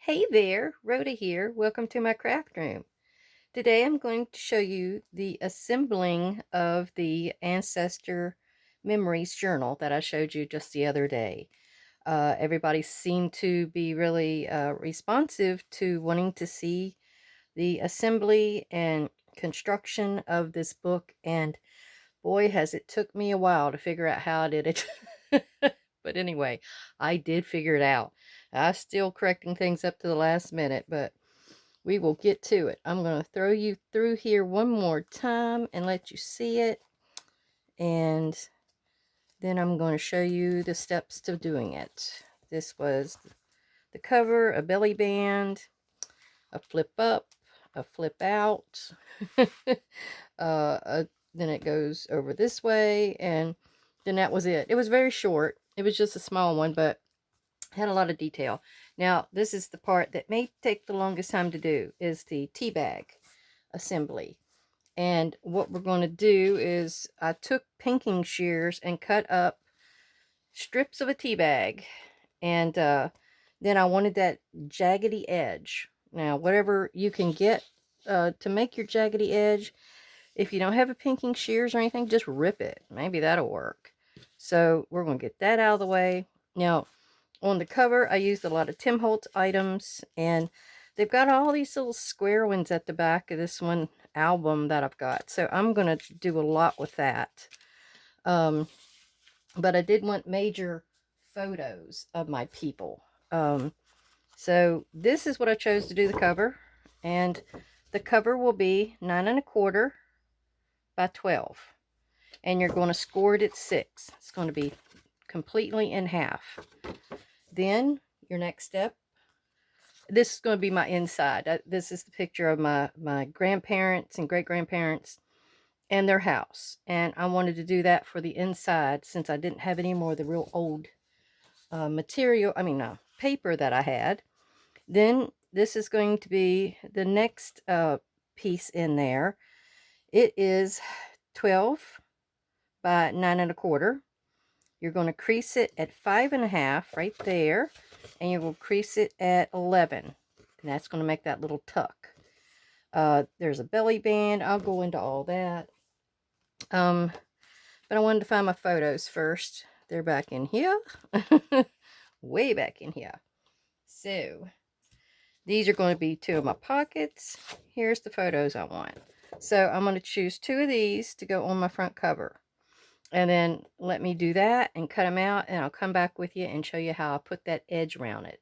Hey there, Rhoda here. Welcome to my craft room. Today I'm going to show you the assembling of the Ancestor Memories journal that I showed you just the other day. Everybody seemed to be really responsive to wanting to see the assembly and construction of this book, and boy has it took me a while to figure out how I did it. But anyway, I did figure it out. I'm still correcting things up to the last minute, but we will get to it. I'm going to throw you through here one more time and let you see it. And then I'm going to show you the steps to doing it. This was the cover, a belly band, a flip up, a flip out. Then it goes over this way, and then that was it. It was very short. It was just a small one, but had a lot of detail. Now, this is the part that may take the longest time to do, is the tea bag assembly. And what we're going to do is I took pinking shears and cut up strips of a tea bag, and then I wanted that jaggedy edge. Now, whatever you can get to make your jaggedy edge, if you don't have a pinking shears or anything, just rip it. Maybe that'll work. So we're going to get that out of the way. Now, on the cover, I used a lot of Tim Holtz items, and they've got all these little square ones at the back of this one album that I've got. So I'm going to do a lot with that. But I did want major photos of my people. So this is what I chose to do the cover. And the cover will be 9¼ by 12. And you're going to score it at 6. It's going to be completely in half. Then your next step, this is going to be my inside. This is the picture of my grandparents and great-grandparents and their house. And I wanted to do that for the inside since I didn't have any more of the real old paper that I had. Then this is going to be the next piece in there. It is 12 by 9¼ You're going to crease it at 5½ right there, and you will crease it at 11, and that's going to make that little tuck. There's a belly band. I'll go into all that. But I wanted to find my photos first. They're back in here. Way back in here. So these are going to be 2 of my pockets. Here's the photos I want. So I'm going to choose 2 of these to go on my front cover. And then let me do that and cut them out, and I'll come back with you and show you how I put that edge around it.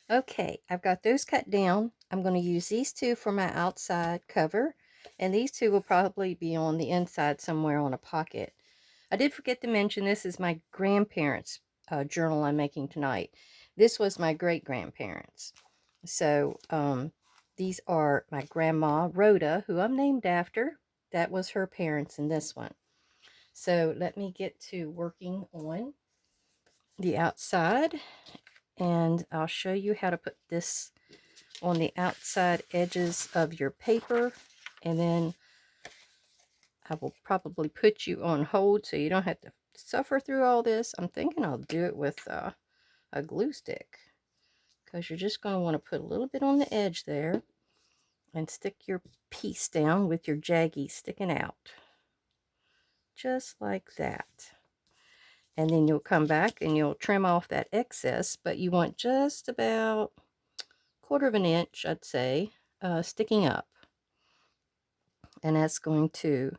Okay, I've got those cut down. I'm going to use these 2 for my outside cover, and these 2 will probably be on the inside somewhere on a pocket. I did forget to mention this is my grandparents' journal I'm making tonight. This was my great-grandparents. So these are my grandma, Rhoda, who I'm named after. That was her parents in this one. So let me get to working on the outside, and I'll show you how to put this on the outside edges of your paper, and then I will probably put you on hold so you don't have to suffer through all this. I'm thinking I'll do it with a glue stick, because you're just going to want to put a little bit on the edge there and stick your piece down with your jaggy sticking out. Just like that. And then you'll come back and you'll trim off that excess, but you want just about 1/4 inch, I'd say, sticking up. And that's going to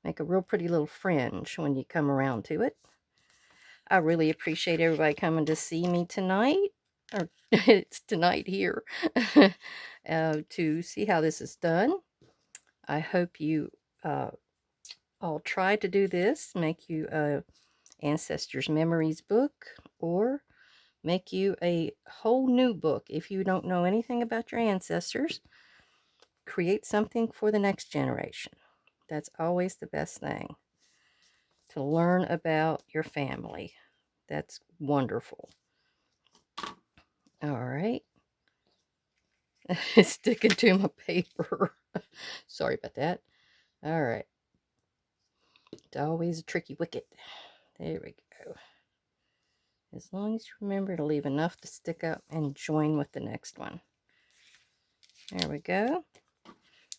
make a real pretty little fringe when you come around to it. I really appreciate everybody coming to see me tonight, or it's tonight here, to see how this is done. I hope you all try to do this, make you a Ancestors Memories book, or make you a whole new book. If you don't know anything about your ancestors, create something for the next generation. That's always the best thing, to learn about your family. That's wonderful. All right. It's sticking to my paper. Sorry about that. All right. It's always a tricky wicket. There we go. As long as you remember to leave enough to stick up and join with the next one. There we go.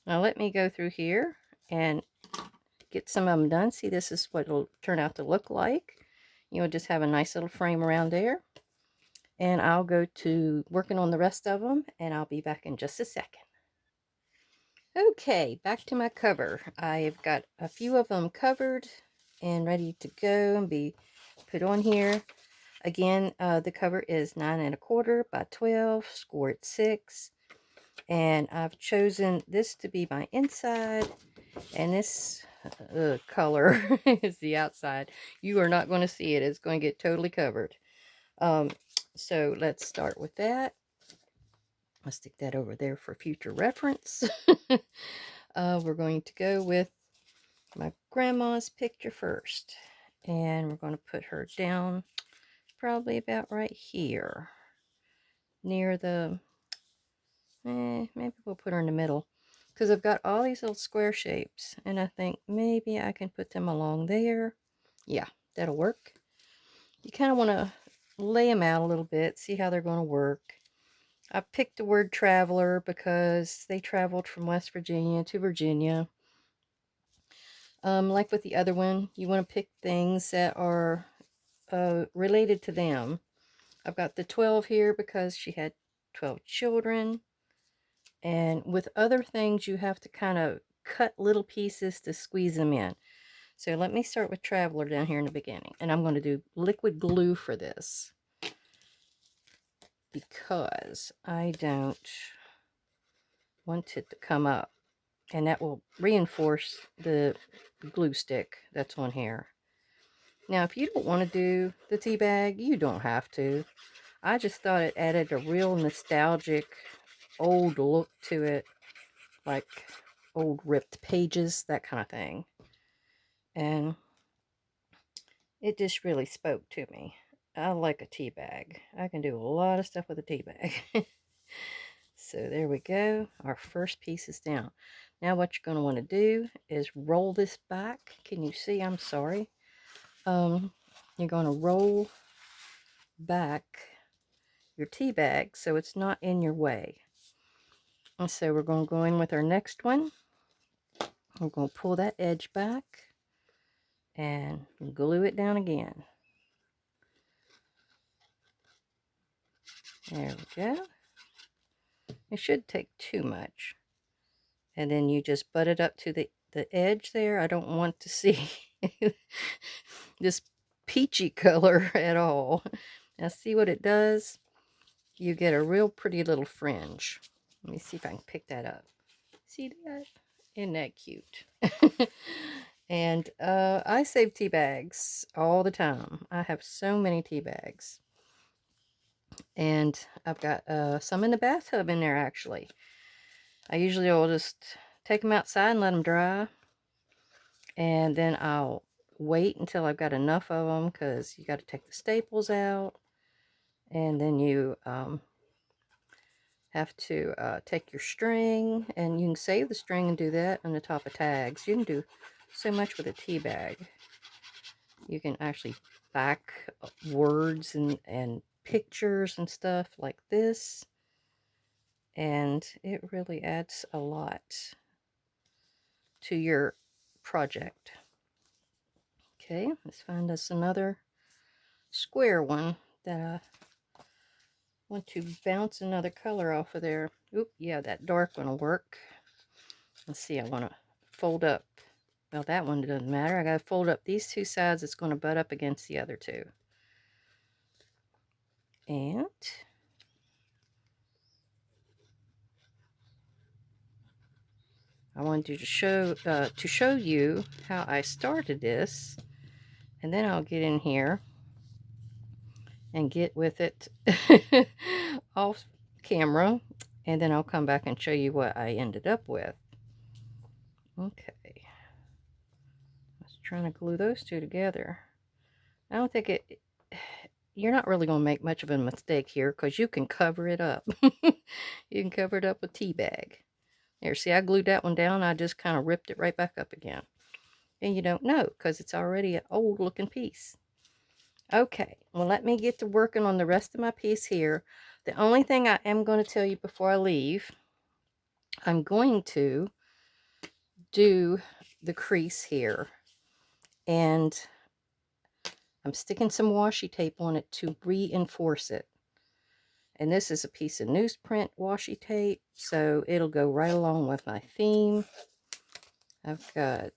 Now let me go through here and get some of them done. See, this is what it'll turn out to look like. You'll just have a nice little frame around there. And I'll go to working on the rest of them, and I'll be back in just a second. Okay, back to my cover. I've got a few of them covered and ready to go and be put on here. Again, the cover is 9 1/4 by 12, scored 6. And I've chosen this to be my inside, and this color is the outside. You are not going to see it. It's going to get totally covered. So let's start with that. I'll stick that over there for future reference. We're going to go with my grandma's picture first. And we're going to put her down probably about right here. Near the... maybe we'll put her in the middle. Because I've got all these little square shapes. And I think maybe I can put them along there. Yeah, that'll work. You kind of want to lay them out a little bit. See how they're going to work. I picked the word traveler because they traveled from West Virginia to Virginia. Like with the other one, you want to pick things that are related to them. I've got the 12 here because she had 12 children. And with other things, you have to kind of cut little pieces to squeeze them in. So let me start with traveler down here in the beginning. And I'm going to do liquid glue for this, because I don't want it to come up. And that will reinforce the glue stick that's on here. Now, if you don't want to do the tea bag, you don't have to. I just thought it added a real nostalgic, old look to it. Like old ripped pages, that kind of thing. And it just really spoke to me. I like a tea bag. I can do a lot of stuff with a tea bag. So there we go. Our first piece is down. Now what you're going to want to do is roll this back. Can you see? I'm sorry. You're going to roll back your tea bag so it's not in your way. And so we're going to go in with our next one. We're going to pull that edge back and glue it down again. There we go. It should take too much. And then you just butt it up to the edge there. I don't want to see this peachy color at all. Now see what it does? You get a real pretty little fringe. Let me see if I can pick that up. See that? Isn't that cute? And I save tea bags all the time. I have so many tea bags. And I've got some in the bathtub in there, actually. I usually will just take them outside and let them dry. And then I'll wait until I've got enough of them, because you got to take the staples out. And then you have to take your string. And you can save the string and do that on the top of tags. You can do so much with a tea bag. You can actually back words and pictures and stuff like this. And it really adds a lot to your project. Okay, let's find us another square one that I want to bounce another color off of there. Oop, yeah, that dark one will work. Let's see, I want to fold up. Well, that one doesn't matter. I got to fold up these two sides. It's going to butt up against the other two. And I wanted to show you how I started this, and then I'll get in here and get with it off camera, and then I'll come back and show you what I ended up with. Okay, I was trying to glue those two together. I don't think you're not really going to make much of a mistake here, because you can cover it up. You can cover it up with tea bag. There, see, I glued that one down. I just kind of ripped it right back up again. And you don't know, because it's already an old looking piece. Okay, well, let me get to working on the rest of my piece here. The only thing I am going to tell you before I leave, I'm going to do the crease here, and I'm sticking some washi tape on it to reinforce it. And this is a piece of newsprint washi tape, so it'll go right along with my theme. I've got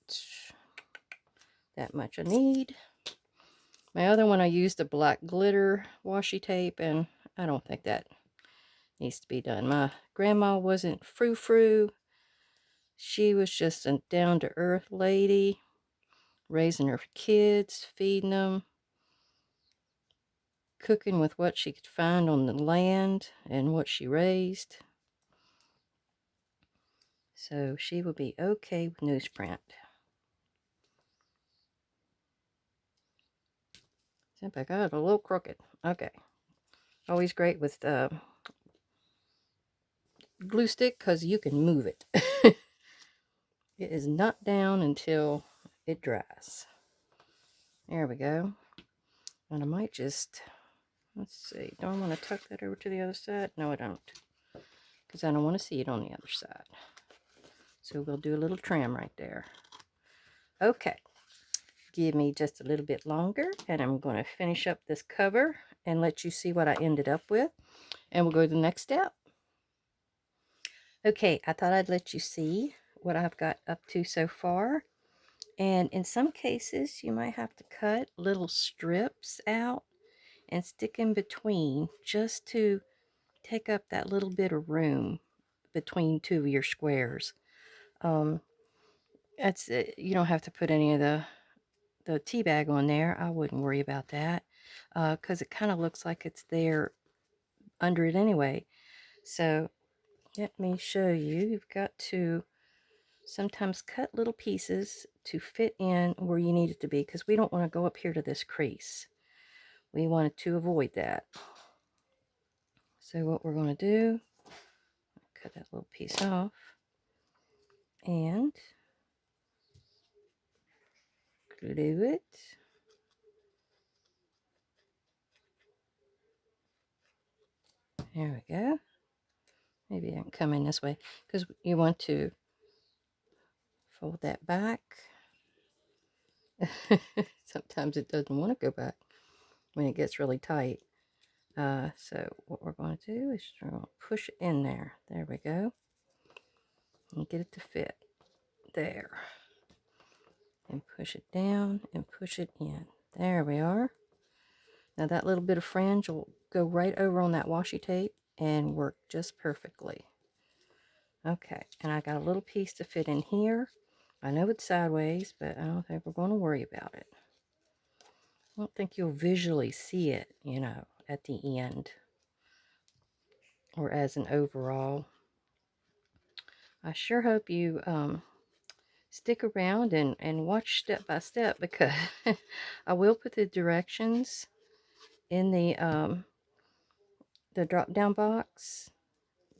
that much I need. My other one, I used a black glitter washi tape, and I don't think that needs to be done. My grandma wasn't frou-frou. She was just a down-to-earth lady, raising her kids, feeding them, cooking with what she could find on the land and what she raised. So she will be okay with newsprint. Except I got it a little crooked. Okay. Always great with glue stick because you can move it. It is not down until it dries. There we go. And I might just, let's see, do I want to tuck that over to the other side? No, I don't, because I don't want to see it on the other side. So we'll do a little trim right there. Okay, give me just a little bit longer, and I'm going to finish up this cover and let you see what I ended up with, and we'll go to the next step. Okay, I thought I'd let you see what I've got up to so far. And in some cases, you might have to cut little strips out and stick in between just to take up that little bit of room between two of your squares. That's you don't have to put any of the tea bag on there. I wouldn't worry about that because it kind of looks like it's there under it anyway. So let me show you. You've got to sometimes cut little pieces to fit in where you need it to be, because we don't want to go up here to this crease. We wanted to avoid that. So what we're going to do, cut that little piece off, and glue it. There we go. Maybe I can come in this way, because you want to fold that back. Sometimes it doesn't want to go back when it gets really tight. So what we're going to do is we're going to push it in there. There we go. And get it to fit there. And push it down and push it in. There we are. Now that little bit of fringe will go right over on that washi tape and work just perfectly. Okay, and I got a little piece to fit in here. I know it's sideways, but I don't think we're going to worry about it. I don't think you'll visually see it, you know, at the end or as an overall. I sure hope you stick around and watch step by step, because I will put the directions in the drop down box,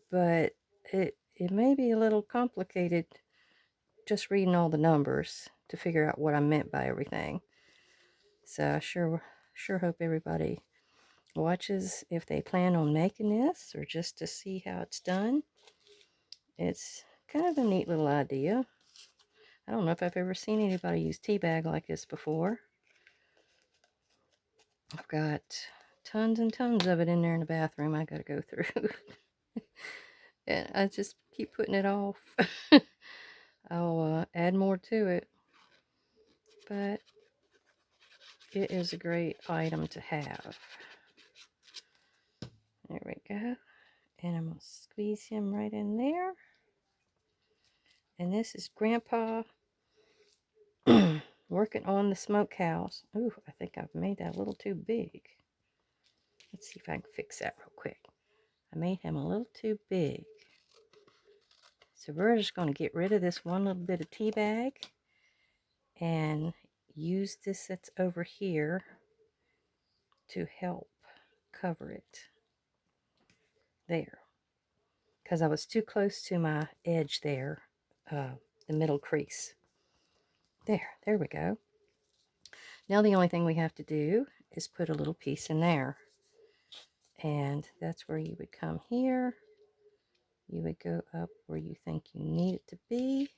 but it may be a little complicated just reading all the numbers to figure out what I meant by everything. So I sure hope everybody watches if they plan on making this or just to see how it's done. It's kind of a neat little idea. I don't know if I've ever seen anybody use tea bag like this before. I've got tons and tons of it in there in the bathroom I gotta go through. And I just keep putting it off. I'll add more to it. But it is a great item to have. There we go. And I'm going to squeeze him right in there. And this is Grandpa working on the smokehouse. Ooh, I think I've made that a little too big. Let's see if I can fix that real quick. I made him a little too big. So we're just going to get rid of this one little bit of tea bag and use this that's over here to help cover it. There. Because I was too close to my edge there, the middle crease. There we go. Now the only thing we have to do is put a little piece in there. And that's where you would come here. You would go up where you think you need it to be.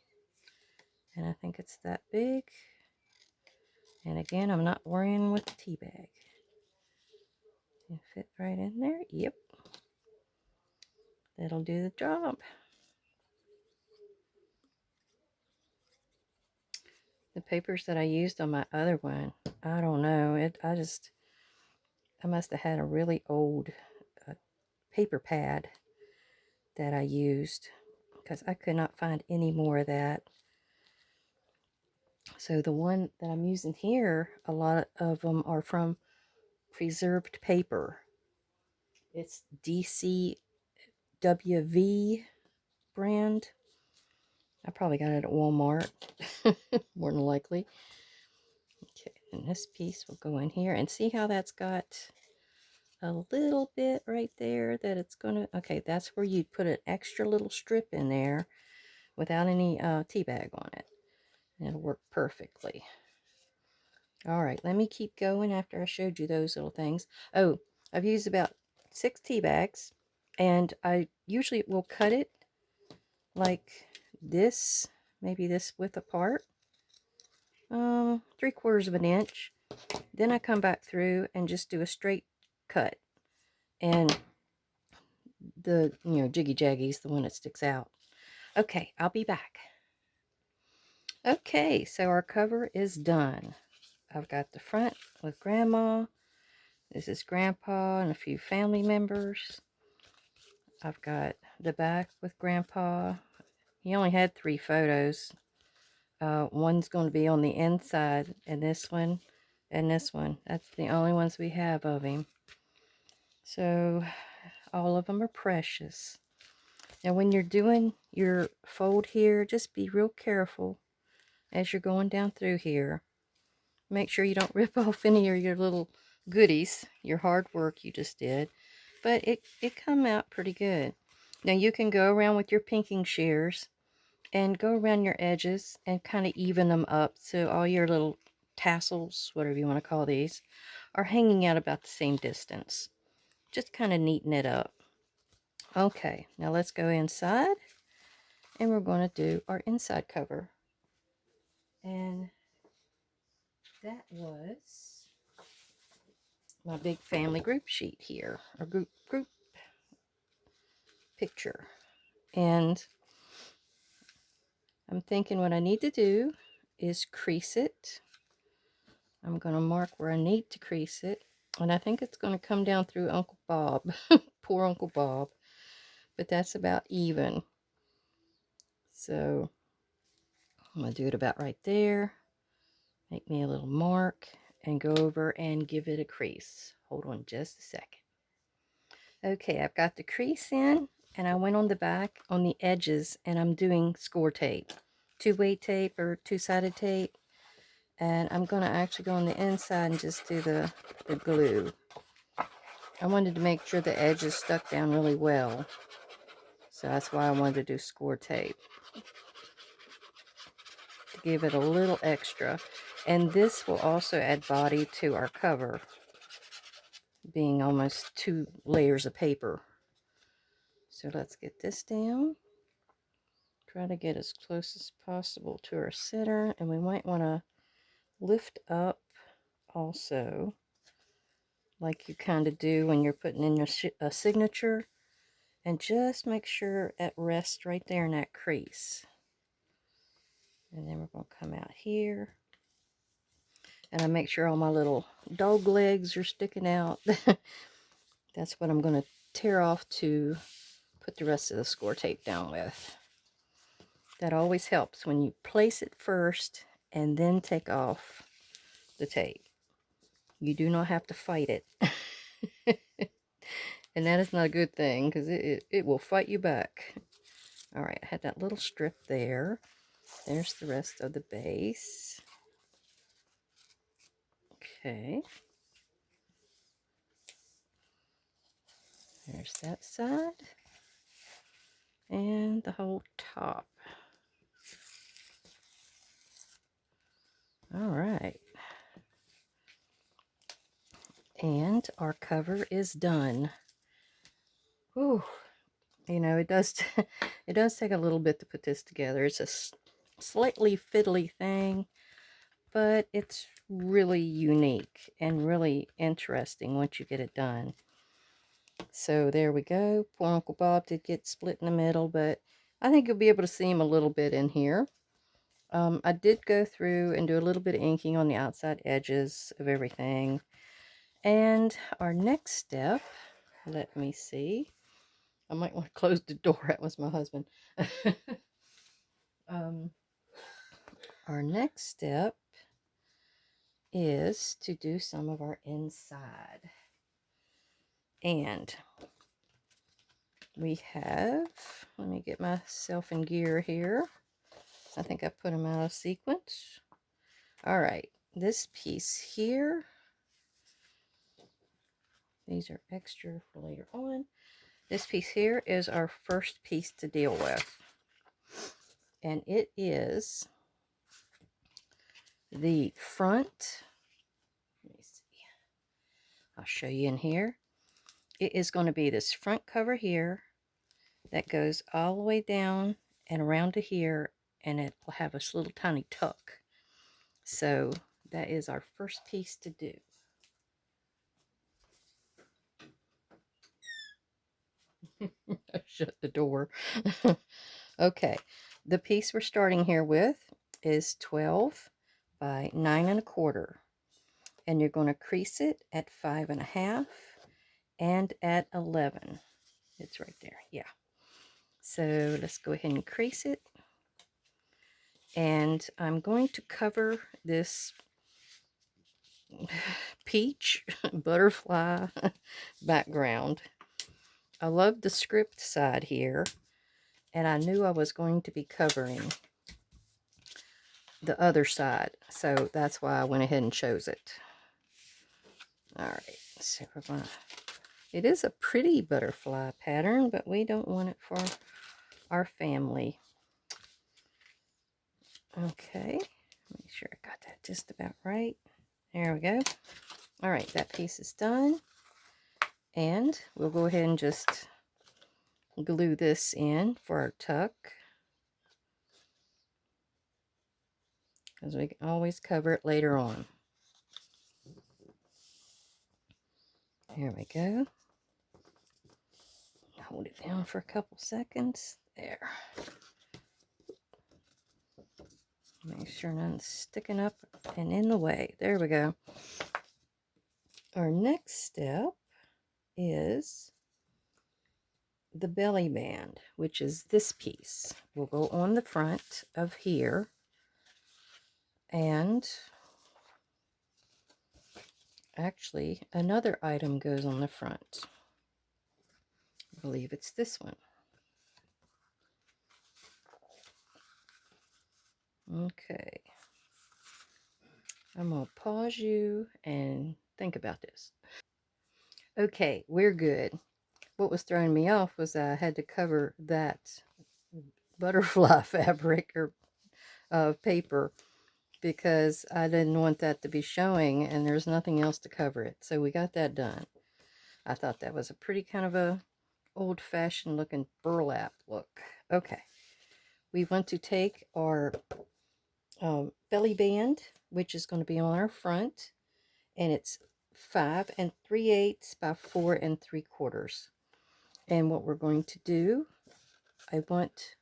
And I think it's that big. And again, I'm not worrying with the tea bag. And fit right in there. Yep. That'll do the job. The papers that I used on my other one, I don't know. I must have had a really old paper pad that I used, because I could not find any more of that. So the one that I'm using here, a lot of them are from preserved paper. It's DCWV brand. I probably got it at Walmart, more than likely. Okay, and this piece will go in here, and see how that's got a little bit right there that it's gonna, okay, that's where you'd put an extra little strip in there without any tea bag on it. And it'll work perfectly. All right, let me keep going after I showed you those little things. Oh, I've used about 6 tea bags, and I usually will cut it like this, maybe this width apart, 3/4 of an inch. Then I come back through and just do a straight cut, and the, you know, jiggy jaggy's the one that sticks out. Okay, I'll be back. Okay, so our cover is done. I've got the front with Grandma. This is Grandpa and a few family members. I've got the back with Grandpa. He only had 3 photos. One's going to be on the inside, and this one, and this one. That's the only ones we have of him. So all of them are precious. Now when you're doing your fold here, just be real careful as you're going down through here. Make sure you don't rip off any of your little goodies, your hard work you just did. But it come out pretty good. Now you can go around with your pinking shears and go around your edges and kind of even them up so all your little tassels, whatever you want to call these, are hanging out about the same distance. Just kind of neaten it up. Okay, now let's go inside, and we're going to do our inside cover. And that was my big family group sheet here, or group picture. And I'm thinking what I need to do is crease it. I'm going to mark where I need to crease it. And I think it's going to come down through Uncle Bob. Poor Uncle Bob. But that's about even. So I'm going to do it about right there. Make me a little mark and go over and give it a crease. Hold on just a second. Okay, I've got the crease in, and I went on the back on the edges, and I'm doing score tape. 2-way tape or 2-sided tape. And I'm going to actually go on the inside and just do the glue. I wanted to make sure the edges stuck down really well. So that's why I wanted to do score tape. To give it a little extra. And this will also add body to our cover, being almost 2 layers of paper. So let's get this down. Try to get as close as possible to our center. And we might want to lift up also, like you kind of do when you're putting in your signature. And just make sure it rests right there in that crease. And then we're going to come out here. And I make sure all my little dog legs are sticking out. That's what I'm going to tear off to put the rest of the score tape down with. That always helps when you place it first and then take off the tape. You do not have to fight it. And that is not a good thing, because it will fight you back. Alright, I had that little strip there. There's the rest of the base. Okay. There's that side. And the whole top. Alright. And our cover is done. Whew. You know, it does it does take a little bit to put this together. It's a slightly fiddly thing, but it's really unique and really interesting once you get it done. So there we go. Poor Uncle Bob did get split in the middle, but I think you'll be able to see him a little bit in here. I did go through and do a little bit of inking on the outside edges of everything. And our next step, let me see. I might want to close the door. That was my husband. Our next step is to do some of our inside. And we have, let me get myself in gear here. I think I put them out of sequence. All right, this piece here, these are extra for later on. This piece here is our first piece to deal with. And it is the front. Let me see. I'll show you in here. It is going to be this front cover here that goes all the way down and around to here, and it will have this little tiny tuck. So that is our first piece to do. I shut the door. Okay, the piece we're starting here with is 12 by 9 1/4, and you're going to crease it at 5 1/2 and at 11. It's right there. Yeah. So let's go ahead and crease it. And I'm going to cover this peach butterfly background. I love the script side here, and I knew I was going to be covering the other side, so that's why I went ahead and chose it. All right, so we're gonna, it is a pretty butterfly pattern, but we don't want it for our family. Okay, make sure I got that just about right. There we go. All right, that piece is done. And we'll go ahead and just glue this in for our tuck, because we can always cover it later on. There we go. Hold it down for a couple seconds. There. Make sure none's sticking up and in the way. There we go. Our next step is the belly band, which is this piece. Will go on the front of here, and actually another item goes on the front. I believe it's this one. Okay. I'm going to pause you and think about this. Okay, we're good. What was throwing me off was I had to cover that butterfly fabric or paper, because I didn't want that to be showing, and there's nothing else to cover it. So we got that done. I thought that was a pretty kind of a old-fashioned looking burlap look. Okay, we want to take our belly band, which is going to be on our front, and it's 5 3/8 by 4 3/4. And what we're going to do, I want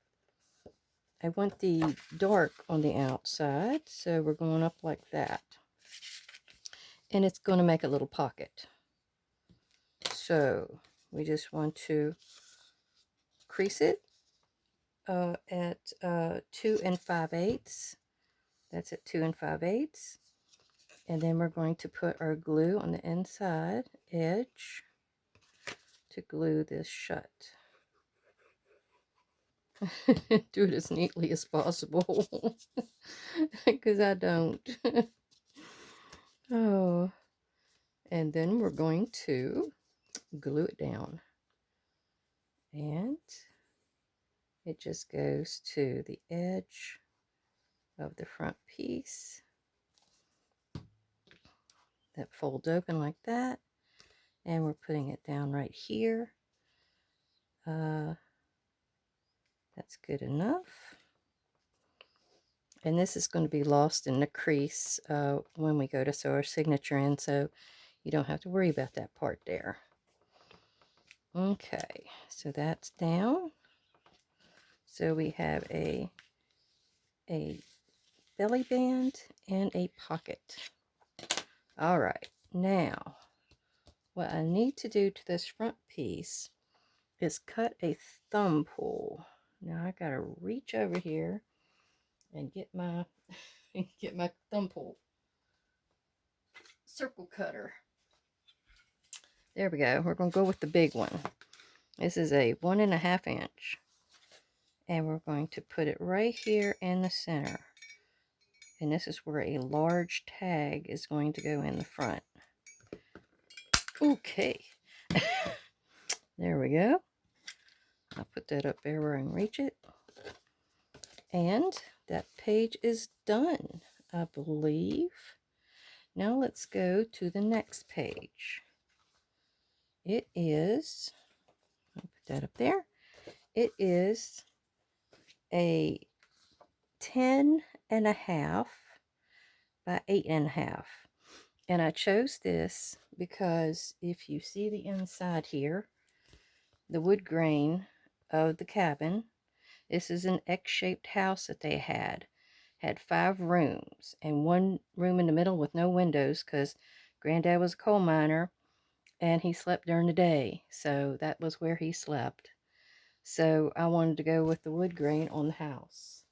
the dark on the outside, so we're going up like that, and it's going to make a little pocket. So we just want to crease it at 2 5/8. That's at 2 5/8. And then we're going to put our glue on the inside edge to glue this shut. Do it as neatly as possible, because I don't. Oh, and then we're going to glue it down, and it just goes to the edge of the front piece. that folds open like that. And we're putting it down right here. That's good enough. And this is going to be lost in the crease when we go to sew our signature in, so you don't have to worry about that part there. Okay, so that's down. So we have a belly band and a pocket. All right, now what I need to do to this front piece is cut a thumb pull. Now I gotta reach over here and get my thumb pull circle cutter. There we go. We're gonna go with the big one. This is a 1.5 inch, and we're going to put it right here in the center. And this is where a large tag is going to go in the front. Okay. There we go. I'll put that up there where I can reach it. And that page is done, I believe. Now let's go to the next page. It is, I'll put that up there. It is a 10.5 by 8.5. And I chose this because if you see the inside here, the wood grain of the cabin, this is an X-shaped house that they had 5 rooms and 1 room in the middle with no windows because Granddad was a coal miner and he slept during the day, so that was where he slept. So I wanted to go with the wood grain on the house,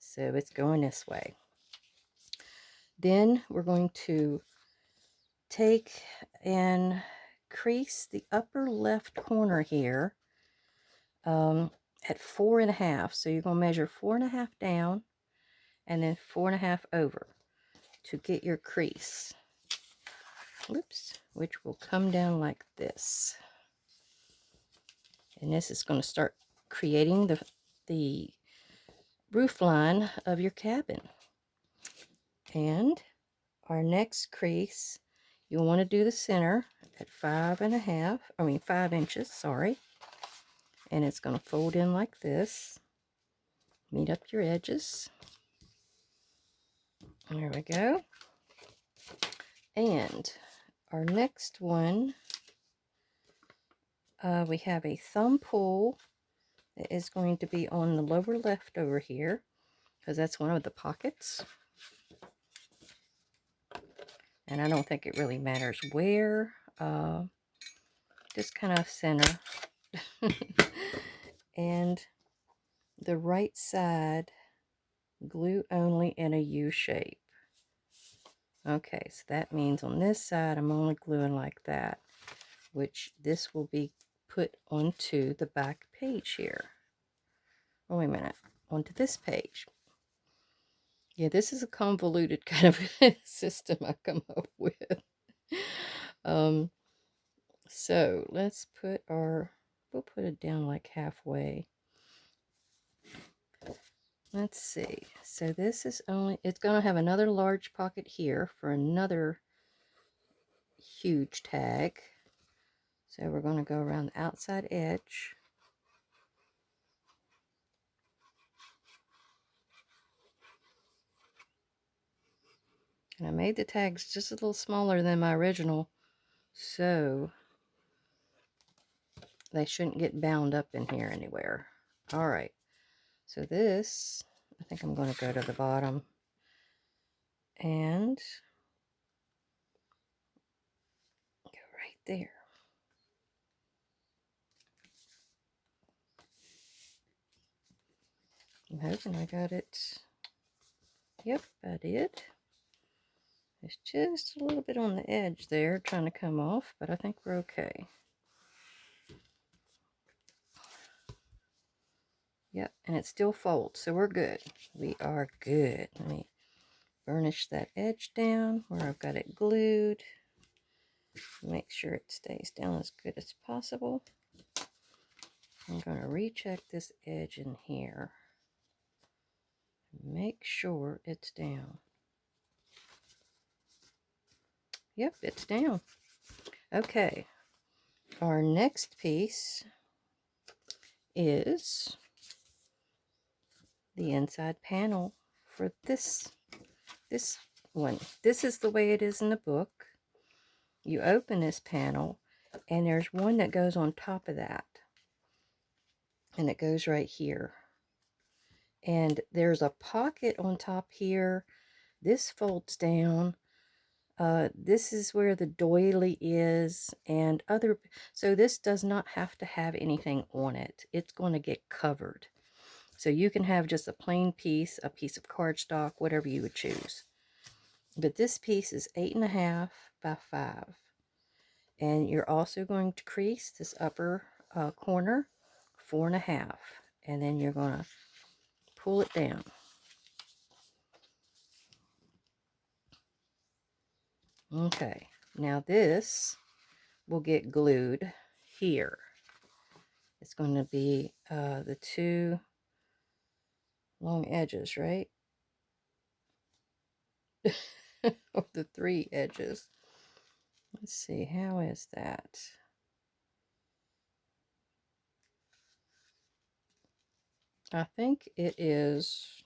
so it's going this way. Then we're going to take and crease the upper left corner here at 4.5. So you're going to measure 4.5 down and then 4.5 over to get your crease. Whoops, which will come down like this. And this is going to start creating the roof line of your cabin. And our next crease, you'll want to do the center at 5 inches, sorry. And it's going to fold in like this. Meet up your edges. There we go. And our next one, we have a thumb pull that is going to be on the lower left over here, because that's one of the pockets. And I don't think it really matters where, just kind of center. And the right side, glue only in a U shape. Okay, so that means on this side I'm only gluing like that, which this will be put onto the back page here. Oh, wait a minute, onto this page. Yeah, this is a convoluted kind of system I come up with. So let's put we'll put it down like halfway. Let's see. So this is it's going to have another large pocket here for another huge tag. So we're going to go around the outside edge. And I made the tags just a little smaller than my original, so they shouldn't get bound up in here anywhere. All right. So this, I think I'm going to go to the bottom and go right there. I'm hoping I got it. Yep, I did. It's just a little bit on the edge there, trying to come off, but I think we're okay. Yep, and it still folds, so we're good. We are good. Let me burnish that edge down where I've got it glued. Make sure it stays down as good as possible. I'm going to recheck this edge in here. Make sure it's down. Yep, it's down. Okay, our next piece is the inside panel for this one. This is the way it is in the book. You open this panel, and there's one that goes on top of that, and it goes right here. And there's a pocket on top here. This folds down. This is where the doily is, and other. So this does not have to have anything on it. It's going to get covered. So you can have just a plain piece, a piece of cardstock, whatever you would choose. But this piece is 8.5 by 5. And you're also going to crease this upper corner 4.5. And then you're going to pull it down. Okay, now this will get glued here. It's going to be the 2 long edges, right? Or the 3 edges. Let's see, how is that? I think it is,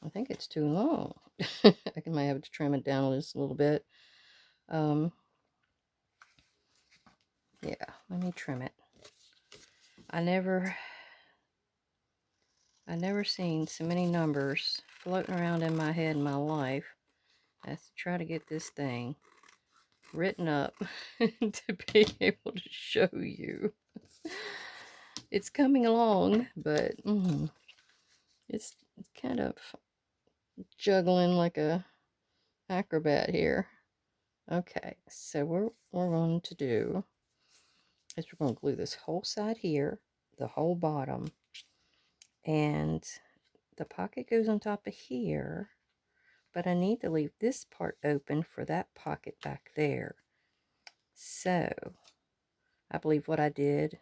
I think it's too long. I might have to trim it down just a little bit. Yeah, let me trim it. I never seen so many numbers floating around in my head in my life as to try to get this thing written up to be able to show you. It's coming along, but it's kind of juggling like a acrobat here. Okay, so what we're going to do is we're going to glue this whole side here, the whole bottom, and the pocket goes on top of here, but I need to leave this part open for that pocket back there. So I believe what I did,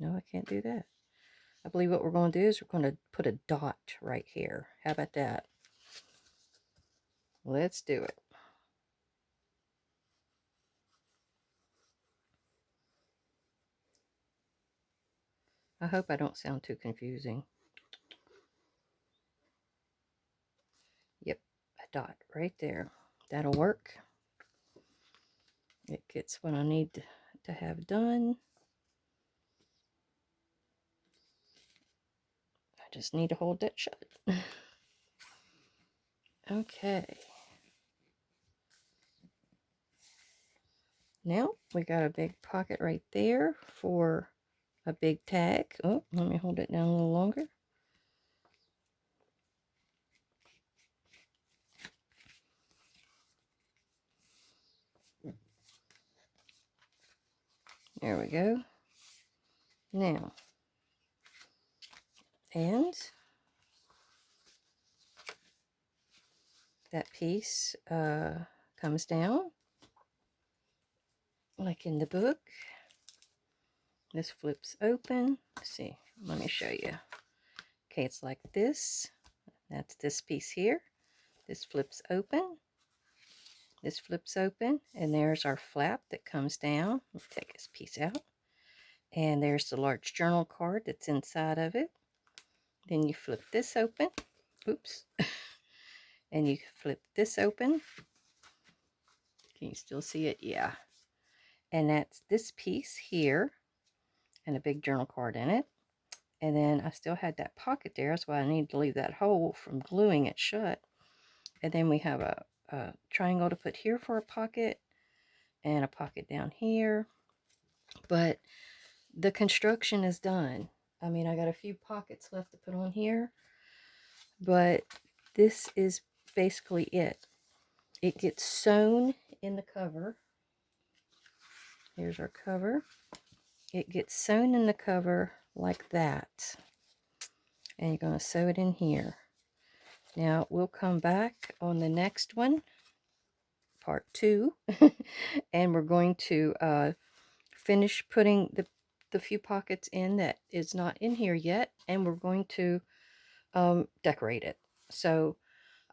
no, I can't do that. I believe what we're going to do is we're going to put a dot right here. How about that? Let's do it. I hope I don't sound too confusing. Yep, a dot right there. That'll work. It gets what I need to have done. I just need to hold that shut. Okay. Now we got a big pocket right there for a big tag. Oh, let me hold it down a little longer. There we go. Now, and that piece comes down like in the book. This flips open. Let's see, let me show you. Okay, it's like this. That's this piece here. This flips open. This flips open, and there's our flap that comes down. Let's take this piece out. And there's the large journal card that's inside of it. Then you flip this open. Oops. And you flip this open. Can you still see it? Yeah. And that's this piece here, and a big journal card in it. And then I still had that pocket there. That's why I need to leave that hole from gluing it shut. And then we have a triangle to put here for a pocket, and a pocket down here. But the construction is done. I mean, I got a few pockets left to put on here, but this is basically it. It gets sewn in the cover. Here's our cover. It gets sewn in the cover like that. And you're going to sew it in here. Now, we'll come back on the next one, part 2, and we're going to finish putting the few pockets in that is not in here yet, and we're going to decorate it. So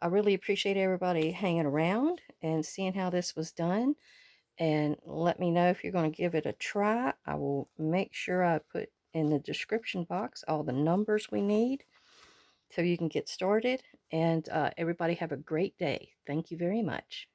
I really appreciate everybody hanging around and seeing how this was done. And let me know if you're going to give it a try. I will make sure I put in the description box all the numbers we need so you can get started. And everybody have a great day. Thank you very much.